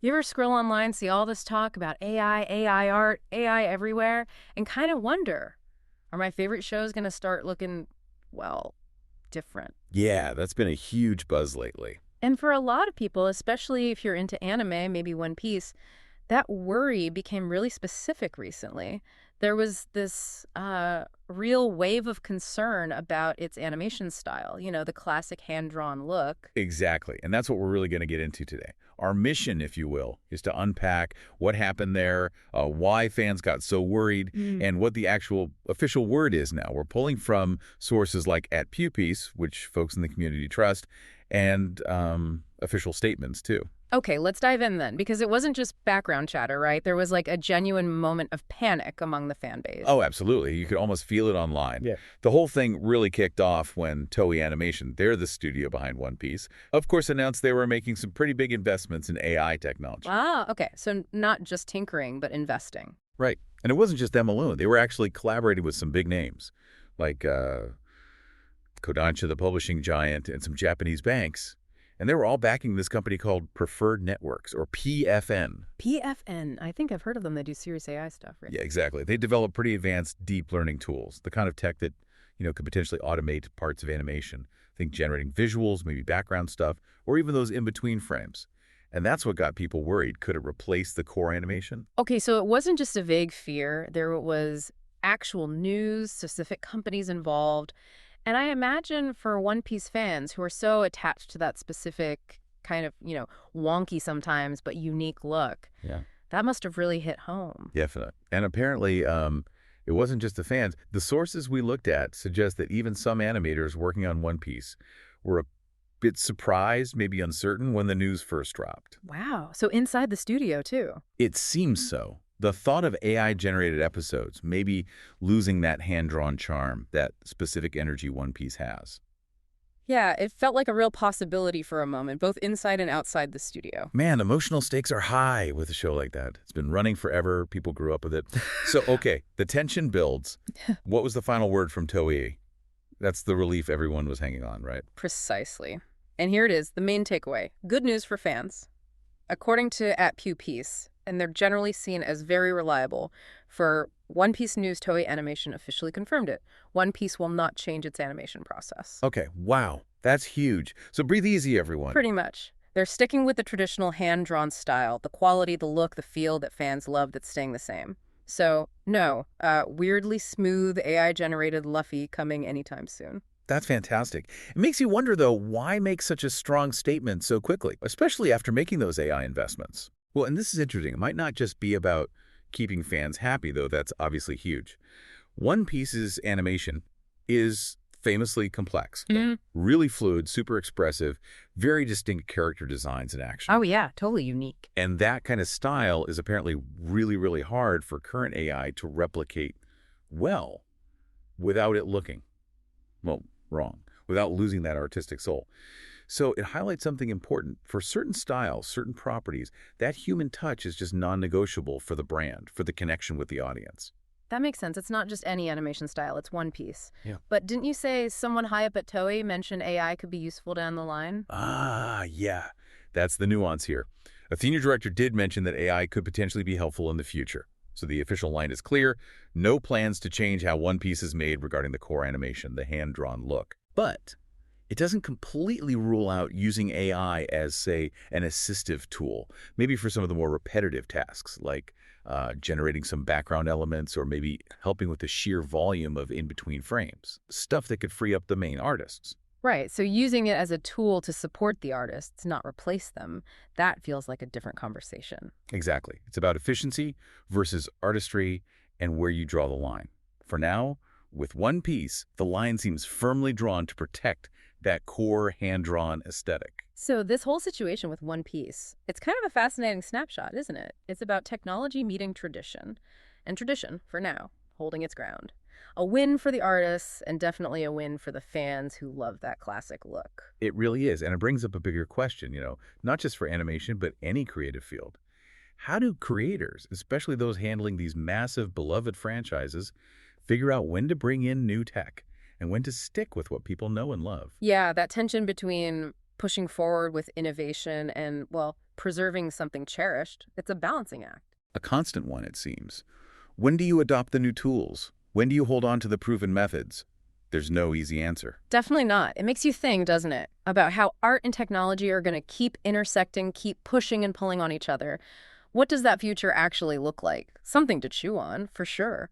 You ever scroll online, see all this talk about AI art, AI everywhere, and kind of wonder, are my favorite shows going to start looking, well, different? Yeah, that's been a huge buzz lately. And for a lot of people, especially if you're into anime, maybe One Piece, that worry became really specific recently. There was this real wave of concern about its animation style, the classic hand drawn look. Exactly. And that's what we're really going to get into today. Our mission, if you will, is to unpack what happened there, why fans got so worried, Mm. and what the actual official word is now. We're pulling from sources like at PewPiece, which folks in the community trust, and official statements, too. Okay, let's dive in then, because it wasn't just background chatter, right? There was like a genuine moment of panic among the fan base. Oh, absolutely. You could almost feel it online. Yeah. The whole thing really kicked off when Toei Animation, they're the studio behind One Piece, of course announced they were making some pretty big investments in AI technology. Ah, okay. So not just tinkering, but investing. Right. And it wasn't just them alone. They were actually collaborating with some big names, like Kodansha, the publishing giant, and some Japanese banks. And they were all backing this company called Preferred Networks, or PFN. PFN. I think I've heard of them. They do serious AI stuff, right? Yeah, exactly. They develop pretty advanced deep learning tools, the kind of tech that, could potentially automate parts of animation. Think generating visuals, maybe background stuff, or even those in-between frames. And that's what got people worried. Could it replace the core animation? Okay, so it wasn't just a vague fear. There was actual news, specific companies involved. And I imagine for One Piece fans who are so attached to that specific kind of, wonky sometimes, but unique look, Yeah. that must have really hit home. Definitely. And apparently, it wasn't just the fans. The sources we looked at suggest that even some animators working on One Piece were a bit surprised, maybe uncertain, when the news first dropped. Wow. So inside the studio, too. It seems so. The thought of AI-generated episodes maybe losing that hand-drawn charm, that specific energy One Piece has. Yeah, it felt like a real possibility for a moment, both inside and outside the studio. Man, emotional stakes are high with a show like that. It's been running forever. People grew up with it. So, okay, the tension builds. What was the final word from Toei? That's the relief everyone was hanging on, right? Precisely. And here it is, the main takeaway. Good news for fans. According to at PewPiece, and they're generally seen as very reliable, for One Piece News, Toei Animation officially confirmed it. One Piece will not change its animation process. Okay, wow, that's huge. So breathe easy, everyone. Pretty much. They're sticking with the traditional hand-drawn style, the quality, the look, the feel that fans love that's staying the same. So, no, weirdly smooth AI-generated Luffy coming anytime soon. That's fantastic. It makes you wonder, though, why make such a strong statement so quickly, especially after making those AI investments? Well, and this is interesting. It might not just be about keeping fans happy, though that's obviously huge. One Piece's animation is famously complex, really fluid, super expressive, very distinct character designs in action. Oh, yeah, totally unique. And that kind of style is apparently really, really hard for current AI to replicate well without it looking, well, wrong, without losing that artistic soul. So it highlights something important. For certain styles, certain properties, that human touch is just non-negotiable for the brand, for the connection with the audience. That makes sense. It's not just any animation style, it's One Piece. Yeah. But didn't you say someone high up at Toei mentioned AI could be useful down the line? Ah, yeah. That's the nuance here. A senior director did mention that AI could potentially be helpful in the future. So the official line is clear. No plans to change how One Piece is made regarding the core animation, the hand-drawn look. But it doesn't completely rule out using AI as, say, an assistive tool, maybe for some of the more repetitive tasks, like generating some background elements or maybe helping with the sheer volume of in-between frames, stuff that could free up the main artists. Right, so using it as a tool to support the artists, not replace them, that feels like a different conversation. Exactly. It's about efficiency versus artistry and where you draw the line. For now, with One Piece, the line seems firmly drawn to protect that core hand-drawn aesthetic. So this whole situation with One Piece, it's kind of a fascinating snapshot, isn't it? It's about technology meeting tradition, and tradition, for now, holding its ground. A win for the artists, and definitely a win for the fans who love that classic look. It really is, and it brings up a bigger question, not just for animation, but any creative field. How do creators, especially those handling these massive, beloved franchises, figure out when to bring in new tech and when to stick with what people know and love? Yeah, that tension between pushing forward with innovation and, well, preserving something cherished. It's a balancing act. A constant one, it seems. When do you adopt the new tools? When do you hold on to the proven methods? There's no easy answer. Definitely not. It makes you think, doesn't it, about how art and technology are going to keep intersecting, keep pushing and pulling on each other. What does that future actually look like? Something to chew on, for sure.